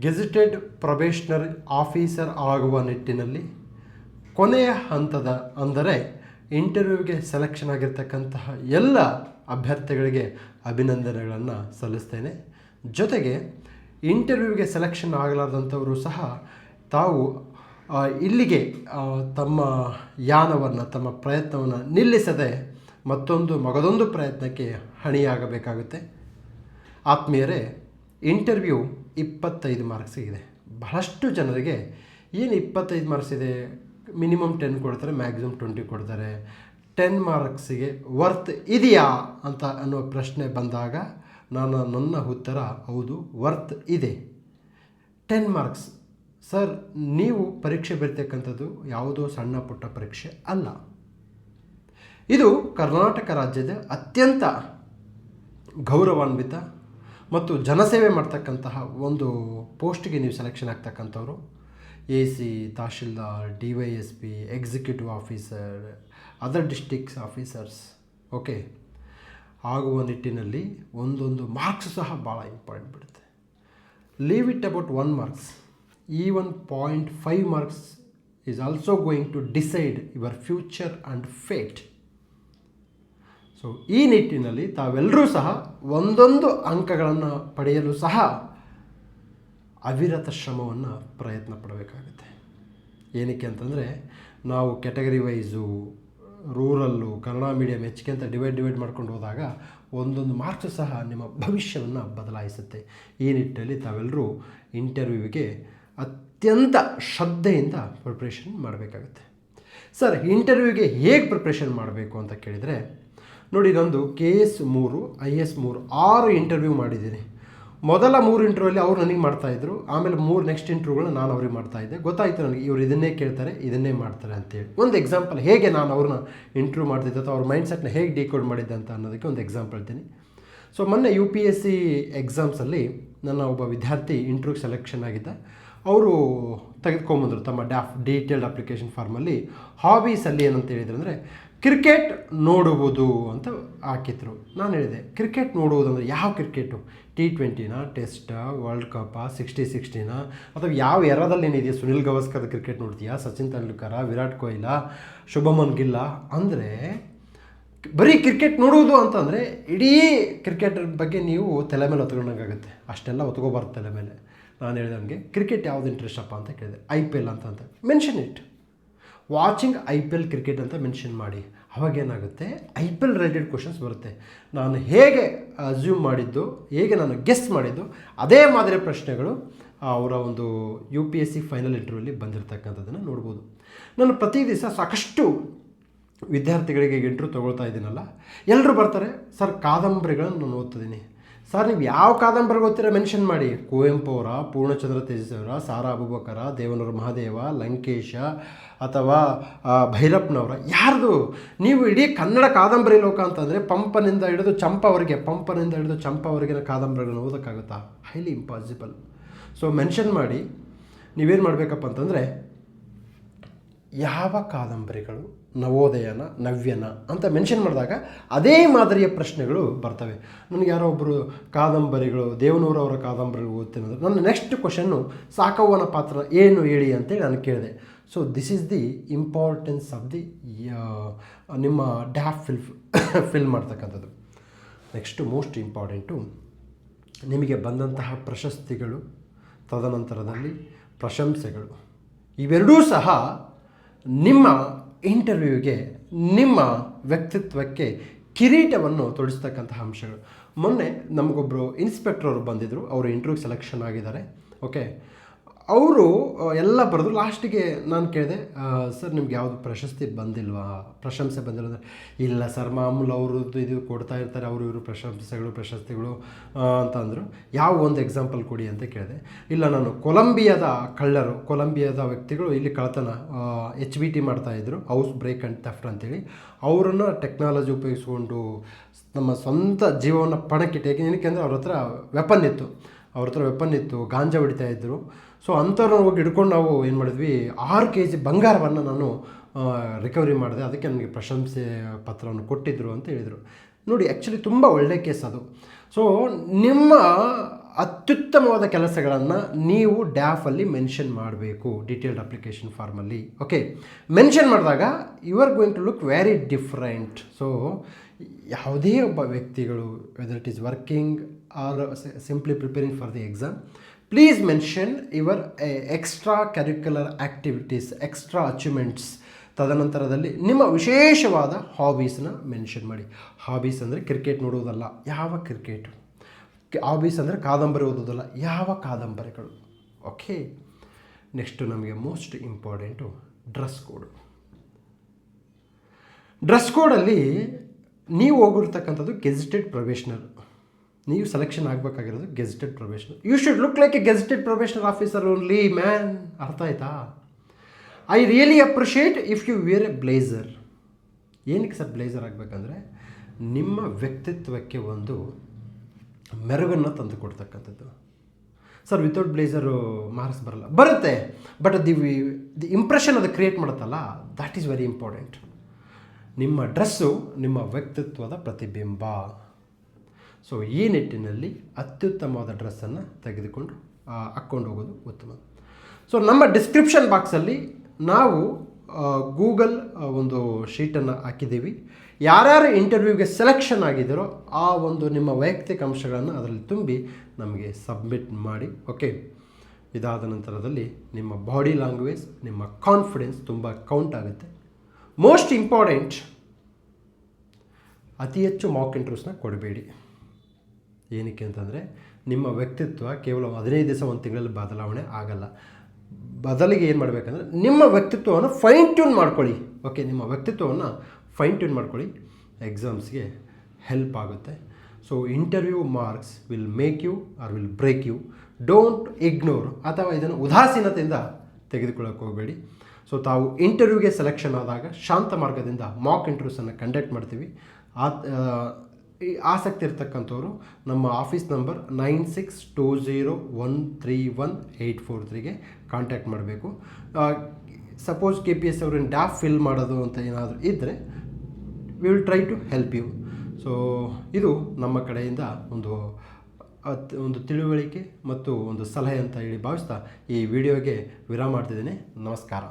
Gazetted probationary officer ಆಗುವ ನಿಟ್ಟಿನಲ್ಲಿ ಕೊನೆಯ ಹಂತದ ಅಂದರೆ ಇಂಟರ್ವ್ಯೂಗೆ ಸೆಲೆಕ್ಷನ್ ಆಗಿರ್ತಕ್ಕಂತಹ ಎಲ್ಲ ಅಭ್ಯರ್ಥಿಗಳಿಗೆ ಅಭಿನಂದನೆಗಳನ್ನು ಸಲ್ಲಿಸ್ತೇನೆ. ಜೊತೆಗೆ ಇಂಟರ್ವ್ಯೂಗೆ ಸೆಲೆಕ್ಷನ್ ಆಗಲಾರ್ದಂಥವರು ಸಹ ತಾವು ಇಲ್ಲಿಗೆ ತಮ್ಮ ಯಾನವನ್ನು ತಮ್ಮ ಪ್ರಯತ್ನವನ್ನು ನಿಲ್ಲಿಸದೆ ಮಗದೊಂದು ಪ್ರಯತ್ನಕ್ಕೆ ಹಣಿಯಾಗಬೇಕಾಗುತ್ತೆ. ಆತ್ಮೀಯರೇ, ಇಂಟರ್ವ್ಯೂ 25 ಮಾರ್ಕ್ಸ್ ಇದೆ. ಬಹಳಷ್ಟು ಜನರಿಗೆ ಏನು 25 ಮಾರ್ಕ್ಸ್ ಇದೆ, ಮಿನಿಮಮ್ 10 ಕೊಡ್ತಾರೆ, ಮ್ಯಾಕ್ಸಿಮಮ್ 20 ಕೊಡ್ತಾರೆ. 10 ಮಾರ್ಕ್ಸಿಗೆ ವರ್ತ್ ಇದೆಯಾ ಅಂತ ಅನ್ನುವ ಪ್ರಶ್ನೆ ಬಂದಾಗ ನನ್ನ ಉತ್ತರ ಹೌದು, ವರ್ತ್ ಇದೆ. 10 ಮಾರ್ಕ್ಸ್ ಸರ್, ನೀವು ಪರೀಕ್ಷೆ ಬರೀತಕ್ಕಂಥದ್ದು ಯಾವುದೋ ಸಣ್ಣ ಪುಟ್ಟ ಪರೀಕ್ಷೆ ಅಲ್ಲ. ಇದು ಕರ್ನಾಟಕ ರಾಜ್ಯದ ಅತ್ಯಂತ ಗೌರವಾನ್ವಿತ ಮತ್ತು ಜನಸೇವೆ ಮಾಡ್ತಕ್ಕಂತಹ ಒಂದು ಪೋಸ್ಟ್ಗೆ ನೀವು ಸೆಲೆಕ್ಷನ್ ಆಗ್ತಕ್ಕಂಥವ್ರು. AC, tahsildar, DYSP, executive officer, other districts officers okay ಆಗುವ ನಿಟ್ಟಿನಲ್ಲಿ ಒಂದೊಂದು ಮಾರ್ಕ್ಸ್ ಸಹ ಭಾಳ ಇಂಪಾರ್ಟೆಂಟ್ ಬಿಡುತ್ತೆ. Leave it about 1 marks, even 0.5 marks is also going to decide your future and fate. So ಈ ನಿಟ್ಟಿನಲ್ಲಿ ತಾವೆಲ್ಲರೂ ಸಹ ಒಂದೊಂದು ಅಂಕಗಳನ್ನು ಪಡೆಯಲು ಸಹ ಅವಿರತ ಶ್ರಮವನ್ನು ಪ್ರಯತ್ನ ಪಡಬೇಕಾಗುತ್ತೆ. ಏನಕ್ಕೆ ಅಂತಂದರೆ ನಾವು category wise, rural, Kannada medium ಹೆಚ್ಚಿಗೆ ಅಂತ ಡಿವೈಡ್ ಮಾಡ್ಕೊಂಡು ಹೋದಾಗ ಒಂದೊಂದು ಮಾರ್ಕ್ಸು ಸಹ ನಿಮ್ಮ ಭವಿಷ್ಯವನ್ನು ಬದಲಾಯಿಸುತ್ತೆ. ಈ ನಿಟ್ಟಿನಲ್ಲಿ ತಾವೆಲ್ಲರೂ ಇಂಟರ್ವ್ಯೂವಿಗೆ ಅತ್ಯಂತ ಶ್ರದ್ಧೆಯಿಂದ ಪ್ರಿಪ್ರೇಷನ್ ಮಾಡಬೇಕಾಗುತ್ತೆ. ಸರ್, ಇಂಟರ್ವ್ಯೂಗೆ ಹೇಗೆ ಪ್ರಿಪ್ರೇಷನ್ ಮಾಡಬೇಕು ಅಂತ ಕೇಳಿದರೆ, ನೋಡಿ, ನಂದು KS 3, IS 3 6 ಇಂಟರ್ವ್ಯೂ ಮಾಡಿದ್ದೀನಿ. ಮೊದಲ 3 ಇಂಟರ್ವ್ಯೂಲ್ಲಿ ಅವ್ರು ನನಗೆ ಮಾಡ್ತಾಯಿದ್ರು, ಆಮೇಲೆ 3 ನೆಕ್ಸ್ಟ್ ಇಂಟರ್ವ್ಯೂಗಳನ್ನ ನಾನು ಅವ್ರಿಗೆ ಮಾಡ್ತಾಯಿದ್ದೆ. ಗೊತ್ತಾಯಿತು ನನಗೆ ಇವರು ಇದನ್ನೇ ಕೇಳ್ತಾರೆ, ಇದನ್ನೇ ಮಾಡ್ತಾರೆ ಅಂತೇಳಿ. ಒಂದು ಎಕ್ಸಾಂಪಲ್ ಹೇಗೆ ನಾನು ಅವ್ರನ್ನ ಇಂಟರ್ವ್ಯೂ ಮಾಡ್ತಿದ್ದೆ ಅಥವಾ ಅವ್ರ ಮೈಂಡ್ಸೆಟ್ನ ಹೇಗೆ ಡಿಕೋಡ್ ಮಾಡಿದ್ದೆ ಅಂತ ಅನ್ನೋದಕ್ಕೆ ಒಂದು ಎಕ್ಸಾಂಪಲ್ ಹೇಳ್ತೀನಿ. ಸೊ ಮೊನ್ನೆ UPSC ಎಕ್ಸಾಮ್ಸಲ್ಲಿ ನನ್ನ ಒಬ್ಬ ವಿದ್ಯಾರ್ಥಿ ಇಂಟರ್ವ್ಯೂಗೆ ಸೆಲೆಕ್ಷನ್ ಆಗಿದ್ದ. ಅವರು ತೆಗೆದುಕೊಂಬಂದರು ತಮ್ಮ ಡೀಟೇಲ್ಡ್ ಅಪ್ಲಿಕೇಶನ್ ಫಾರ್ಮಲ್ಲಿ ಹಾಬೀಸಲ್ಲಿ ಏನಂತ ಹೇಳಿದ್ರು ಅಂದರೆ ಕ್ರಿಕೆಟ್ ನೋಡುವುದು ಅಂತ ಹಾಕಿದ್ರು. ನಾನು ಹೇಳಿದೆ, ಕ್ರಿಕೆಟ್ ನೋಡುವುದು ಅಂದರೆ ಯಾವ ಕ್ರಿಕೆಟು? T20ನಾ, ಟೆಸ್ಟಾ, ವರ್ಲ್ಡ್ ಕಪ್ಪಾ, 60-60ನಾ, ಅಥವಾ ಯಾವ ಎರಾದಲ್ಲಿ ಏನಿದೆಯಾ? ಸುನಿಲ್ ಗವಾಸ್ಕರ್ ಕ್ರಿಕೆಟ್ ನೋಡ್ತೀಯಾ, ಸಚಿನ್ ತೆಂಡೂಲ್ಕರ, ವಿರಾಟ್ ಕೊಹ್ಲಿ, ಶುಭಮನ್ ಗಿಲ್? ಅಂದರೆ ಬರೀ ಕ್ರಿಕೆಟ್ ನೋಡುವುದು ಅಂತಂದರೆ ಇಡೀ ಕ್ರಿಕೆಟ್ ಬಗ್ಗೆ ನೀವು ತಲೆ ಮೇಲೆ ಹೊತ್ಕೊಂಡಂಗಾಗುತ್ತೆ. ಅಷ್ಟೆಲ್ಲ ಹೊತ್ಕೋಬಾರ್ದು ತಲೆ ಮೇಲೆ. ನಾನು ಹೇಳಿದೆ ನನಗೆ ಕ್ರಿಕೆಟ್ ಯಾವುದು ಇಂಟ್ರೆಸ್ಟಪ್ಪ ಅಂತ ಕೇಳಿದೆ. IPL ಅಂತ mention it. Watching IPL cricket ಅಂತ ಮೆನ್ಷನ್ ಮಾಡಿ. ಅವಾಗೇನಾಗುತ್ತೆ, IPL ರಿಲೇಟೆಡ್ ಕ್ವಶನ್ಸ್ ಬರುತ್ತೆ. ನಾನು ಹೇಗೆ ಅಸ್ಯೂಮ್ ಮಾಡಿದ್ದು, ಹೇಗೆ ನಾನು ಗೆಸ್ ಮಾಡಿದ್ದು, ಅದೇ ಮಾದರಿ ಪ್ರಶ್ನೆಗಳು ಅವರ ಒಂದು UPSC ಫೈನಲ್ ಇಂಟರ್ವ್ಯೂಲ್ಲಿ ಬಂದಿರತಕ್ಕಂಥದ್ದನ್ನು ನೋಡ್ಬೋದು. ನಾನು ಪ್ರತಿ ದಿವಸ ಸಾಕಷ್ಟು ವಿದ್ಯಾರ್ಥಿಗಳಿಗೆ ಇಂಟರ್ವ್ಯೂ ತೊಗೊಳ್ತಾ ಇದ್ದೀನಲ್ಲ, ಎಲ್ಲರೂ ಬರ್ತಾರೆ, ಸರ್ ಕಾದಂಬರಿಗಳನ್ನು ನಾನು ಓದ್ತಿದ್ದೀನಿ. ಸರ್, ನೀವು ಯಾವ ಕಾದಂಬರಿ ಓದ್ತೀರ ಮೆನ್ಷನ್ ಮಾಡಿ. ಕುವೆಂಪು ಅವರ, ಪೂರ್ಣಚಂದ್ರ ತೇಜಸ್ವಿಯವರ, ಸಾರಾ ಅಬೂಬಕರ, ದೇವನೂರು ಮಹಾದೇವ, ಲಂಕೇಶ ಅಥವಾ ಭೈರಪ್ಪನವರ, ಯಾರ್ದು? ನೀವು ಇಡೀ ಕನ್ನಡ ಕಾದಂಬರಿ ಲೋಕ ಅಂತಂದರೆ ಪಂಪನಿಂದ ಹಿಡಿದು ಚಂಪವರೆಗಿನ ಕಾದಂಬರಿಗಳನ್ನು ಓದೋಕ್ಕಾಗುತ್ತಾ? Highly impossible. ಸೊ ಮೆನ್ಷನ್ ಮಾಡಿ. ನೀವೇನು ಮಾಡಬೇಕಪ್ಪ ಅಂತಂದರೆ, ಯಾವ ಕಾದಂಬರಿಗಳು ನವೋದಯನ, ನವ್ಯನ ಅಂತ ಮೆನ್ಷನ್ ಮಾಡಿದಾಗ ಅದೇ ಮಾದರಿಯ ಪ್ರಶ್ನೆಗಳು ಬರ್ತವೆ. ನನಗೆ ಯಾರೋ ಒಬ್ಬರು ಕಾದಂಬರಿಗಳು, ದೇವನೂರವರ ಕಾದಂಬರಿಗಳು ಓದ್ತೀನಿ ಅಂದರೆ ನನ್ನ ನೆಕ್ಸ್ಟ್ ಕ್ವಶನ್ನು ಸಾಕವ್ವನ ಪಾತ್ರ ಏನು ಹೇಳಿ ಅಂತೇಳಿ ನಾನು ಕೇಳಿದೆ. So this is the importance of the ನಿಮ್ಮ ಡ್ಯಾಫ್ ಫಿಲ್ ಮಾಡ್ತಕ್ಕಂಥದ್ದು. ನೆಕ್ಸ್ಟು ಮೋಸ್ಟ್ ಇಂಪಾರ್ಟೆಂಟು, ನಿಮಗೆ ಬಂದಂತಹ ಪ್ರಶಸ್ತಿಗಳು, ತದನಂತರದಲ್ಲಿ ಪ್ರಶಂಸೆಗಳು, ಇವೆರಡೂ ಸಹ ನಿಮ್ಮ ಇಂಟರ್ವ್ಯೂಗೆ, ನಿಮ್ಮ ವ್ಯಕ್ತಿತ್ವಕ್ಕೆ ಕಿರೀಟವನ್ನು ತೊಡಿಸ್ತಕ್ಕಂತಹ ಅಂಶಗಳು. ಮೊನ್ನೆ ನಮಗೊಬ್ಬರು ಇನ್ಸ್ಪೆಕ್ಟರ್ ಅವರು ಬಂದಿದ್ದರು. ಅವರು ಇಂಟರ್ವ್ಯೂಗೆ ಸೆಲೆಕ್ಷನ್ ಆಗಿದ್ದಾರೆ. ಓಕೆ, ಅವರು ಎಲ್ಲ ಬರೆದು ಲಾಸ್ಟಿಗೆ ನಾನು ಕೇಳಿದೆ, ಸರ್ ನಿಮ್ಗೆ ಯಾವುದು ಪ್ರಶಸ್ತಿ ಬಂದಿಲ್ವಾ, ಪ್ರಶಂಸೆ ಬಂದಿಲ್ಲ ಅಂದರೆ? ಇಲ್ಲ ಸರ್, ಮಾಮೂಲು ಅವ್ರದ್ದು ಇದು ಕೊಡ್ತಾ ಇರ್ತಾರೆ, ಅವರು ಇವರು ಪ್ರಶಸ್ತಿಗಳು ಅಂತ ಅಂದರು. ಯಾವ ಒಂದು ಎಕ್ಸಾಂಪಲ್ ಕೊಡಿ ಅಂತ ಕೇಳಿದೆ. ಇಲ್ಲ, ನಾನು ಕೊಲಂಬಿಯಾದ ವ್ಯಕ್ತಿಗಳು ಇಲ್ಲಿ ಕಳ್ಳತನ HBT ಮಾಡ್ತಾಯಿದ್ರು, ಹೌಸ್ ಬ್ರೇಕ್ ಆ್ಯಂಡ್ ಥೆಫ್ಟ್ ಅಂತೇಳಿ. ಅವರನ್ನು ಟೆಕ್ನಾಲಜಿ ಉಪಯೋಗಿಸ್ಕೊಂಡು ನಮ್ಮ ಸ್ವಂತ ಜೀವವನ್ನು ಪಣಕ್ಕಿಟ್ಟು, ಏನಕ್ಕೆ ಅಂದರೆ ಅವ್ರ ಹತ್ರ ವೆಪನ್ ಇತ್ತು, ಗಾಂಜಾ ಹೊಡಿತಾಯಿದ್ರು. ಸೊ ಅಂಥವ್ರನ್ನ ಹೋಗಿ ಹಿಡ್ಕೊಂಡು ನಾವು ಏನು ಮಾಡಿದ್ವಿ, 6 kg ಬಂಗಾರವನ್ನು ನಾನು ರಿಕವರಿ ಮಾಡಿದೆ. ಅದಕ್ಕೆ ನನಗೆ ಪ್ರಶಂಸೆ ಪತ್ರವನ್ನು ಕೊಟ್ಟಿದ್ದರು ಅಂತ ಹೇಳಿದರು. ನೋಡಿ, ಆ್ಯಕ್ಚುಲಿ ತುಂಬ ಒಳ್ಳೆಯ ಕೇಸ್ ಅದು. ಸೊ ನಿಮ್ಮ ಅತ್ಯುತ್ತಮವಾದ ಕೆಲಸಗಳನ್ನು ನೀವು ಡ್ಯಾಫಲ್ಲಿ ಮೆನ್ಷನ್ ಮಾಡಬೇಕು ಡೀಟೇಲ್ಡ್ ಅಪ್ಲಿಕೇಶನ್ ಫಾರ್ಮಲ್ಲಿ. ಓಕೆ, ಮೆನ್ಷನ್ ಮಾಡಿದಾಗ you are going to look very different. So ಯಾವುದೇ ಒಬ್ಬ ವ್ಯಕ್ತಿಗಳು whether it is working or simply preparing for the exam, please mention your extra curricular activities, extra achievements. ತದನಂತರದಲ್ಲಿ ನಿಮ್ಮ ವಿಶೇಷವಾದ ಹಾಬೀಸ್ನ ಮೆನ್ಷನ್ ಮಾಡಿ. ಹಾಬೀಸ್ ಅಂದರೆ ಕ್ರಿಕೆಟ್ ನೋಡುವುದಲ್ಲ, ಯಾವ ಕ್ರಿಕೆಟ್. ಹಾಬೀಸ್ ಅಂದರೆ ಕಾದಂಬರಿ ಓದೋದಲ್ಲ, ಯಾವ ಕಾದಂಬರಿಗಳು. ಓಕೆ, ನೆಕ್ಸ್ಟು ನಮಗೆ most important dress code. Dress ಕೋಡಲ್ಲಿ ನೀವು ಹೋಗಿರ್ತಕ್ಕಂಥದ್ದು ಗೆಜೆಟೆಡ್ ಪ್ರೊಬೇಷನರ್. ನೀವು ಸೆಲೆಕ್ಷನ್ ಆಗಬೇಕಾಗಿರೋದು gazetted probationer. You should look like a gazetted probationer officer only man. ಅರ್ಥ ಆಯ್ತಾ? I really appreciate if you wear a blazer. ಏನಕ್ಕೆ ಸರ್ ಬ್ಲೇಸರ್ ಆಗಬೇಕಂದ್ರೆ ನಿಮ್ಮ ವ್ಯಕ್ತಿತ್ವಕ್ಕೆ ಒಂದು ಮೆರುಗನ್ನು ತಂದು ಕೊಡ್ತಕ್ಕಂಥದ್ದು. ಸರ್ ವಿತೌಟ್ ಬ್ಲೇಸರು ಮಾರ್ಕ್ಸ್ ಬರಲ್ಲ, ಬರುತ್ತೆ, ಬಟ್ ದಿ ಇಂಪ್ರೆಷನ್ ಅದು ಕ್ರಿಯೇಟ್ ಮಾಡುತ್ತಲ್ಲ, ದ್ಯಾಟ್ ಈಸ್ ವೆರಿ ಇಂಪಾರ್ಟೆಂಟ್. ನಿಮ್ಮ ಡ್ರೆಸ್ಸು ನಿಮ್ಮ ವ್ಯಕ್ತಿತ್ವದ ಪ್ರತಿಬಿಂಬ. ಸೊ ಈ ನಿಟ್ಟಿನಲ್ಲಿ ಅತ್ಯುತ್ತಮವಾದ ಡ್ರೆಸ್ಸನ್ನು ತೆಗೆದುಕೊಂಡು ಹಾಕ್ಕೊಂಡು ಹೋಗೋದು ಉತ್ತಮ. ಸೊ ನಮ್ಮ ಡಿಸ್ಕ್ರಿಪ್ಷನ್ ಬಾಕ್ಸಲ್ಲಿ ನಾವು ಗೂಗಲ್ ಒಂದು ಶೀಟನ್ನು ಹಾಕಿದ್ದೀವಿ. ಯಾರ್ಯಾರು ಇಂಟರ್ವ್ಯೂಗೆ ಸೆಲೆಕ್ಷನ್ ಆಗಿದ್ದೀರೋ ಆ ಒಂದು ನಿಮ್ಮ ವೈಯಕ್ತಿಕ ಅಂಶಗಳನ್ನು ಅದರಲ್ಲಿ ತುಂಬಿ ನಮಗೆ ಸಬ್ಮಿಟ್ ಮಾಡಿ. ಓಕೆ, ಇದಾದ ನಂತರದಲ್ಲಿ ನಿಮ್ಮ ಬಾಡಿ ಲ್ಯಾಂಗ್ವೇಜ್, ನಿಮ್ಮ ಕಾನ್ಫಿಡೆನ್ಸ್ ತುಂಬ ಕೌಂಟ್ ಆಗುತ್ತೆ. ಮೋಸ್ಟ್ ಇಂಪಾರ್ಟೆಂಟ್, ಅತಿ ಹೆಚ್ಚು ಮಾಕ್ ಇಂಟರ್ವ್ಯೂಸ್ನ ಕೊಡಬೇಡಿ. ಏನಕ್ಕೆ ಅಂತಂದರೆ ನಿಮ್ಮ ವ್ಯಕ್ತಿತ್ವ ಕೇವಲ 15 ದಿವಸ ಒಂದು ತಿಂಗಳಲ್ಲಿ ಬದಲಾವಣೆ ಆಗಲ್ಲ. ಬದಲಿಗೆ ಏನು ಮಾಡಬೇಕಂದ್ರೆ ನಿಮ್ಮ ವ್ಯಕ್ತಿತ್ವವನ್ನು ಫೈನ್ ಟ್ಯೂನ್ ಮಾಡ್ಕೊಳ್ಳಿ. ಓಕೆ, ನಿಮ್ಮ ವ್ಯಕ್ತಿತ್ವವನ್ನು ಫೈನ್ ಟ್ಯೂನ್ ಮಾಡ್ಕೊಳ್ಳಿ, ಎಕ್ಸಾಮ್ಸ್ಗೆ ಹೆಲ್ಪ್ ಆಗುತ್ತೆ. So interview marks will make you or will break you. Don't ignore, ಅಥವಾ ಇದನ್ನು ಉದಾಸೀನತೆಯಿಂದ ತೆಗೆದುಕೊಳ್ಳೋಕೆ ಹೋಗಬೇಡಿ. ಸೊ ತಾವು ಇಂಟರ್ವ್ಯೂಗೆ ಸೆಲೆಕ್ಷನ್ ಆದಾಗ ಶಾಂತ ಮಾರ್ಗದಿಂದ ಮಾಕ್ ಇಂಟರ್ವ್ಯೂಸನ್ನು ಕಂಡಕ್ಟ್ ಮಾಡ್ತೀವಿ. ಈ ಆಸಕ್ತಿ ಇರ್ತಕ್ಕಂಥವ್ರು ನಮ್ಮ ಆಫೀಸ್ ನಂಬರ್ 9620131843ಗೆ ಕಾಂಟ್ಯಾಕ್ಟ್ ಮಾಡಬೇಕು. ಸಪೋಸ್ KPS ಅವ್ರನ್ನ ಡ್ಯಾಫ್ ಫಿಲ್ ಮಾಡೋದು ಅಂತ ಏನಾದರೂ ಇದ್ದರೆ we will try to help you. So ಇದು ನಮ್ಮ ಕಡೆಯಿಂದ ಒಂದು ತಿಳುವಳಿಕೆ ಮತ್ತು ಒಂದು ಸಲಹೆ ಅಂತ ಹೇಳಿ ಭಾವಿಸ್ತಾ ಈ ವಿಡಿಯೋಗೆ ವಿರಾಮ ಮಾಡ್ತಿದ್ದೀನಿ. ನಮಸ್ಕಾರ.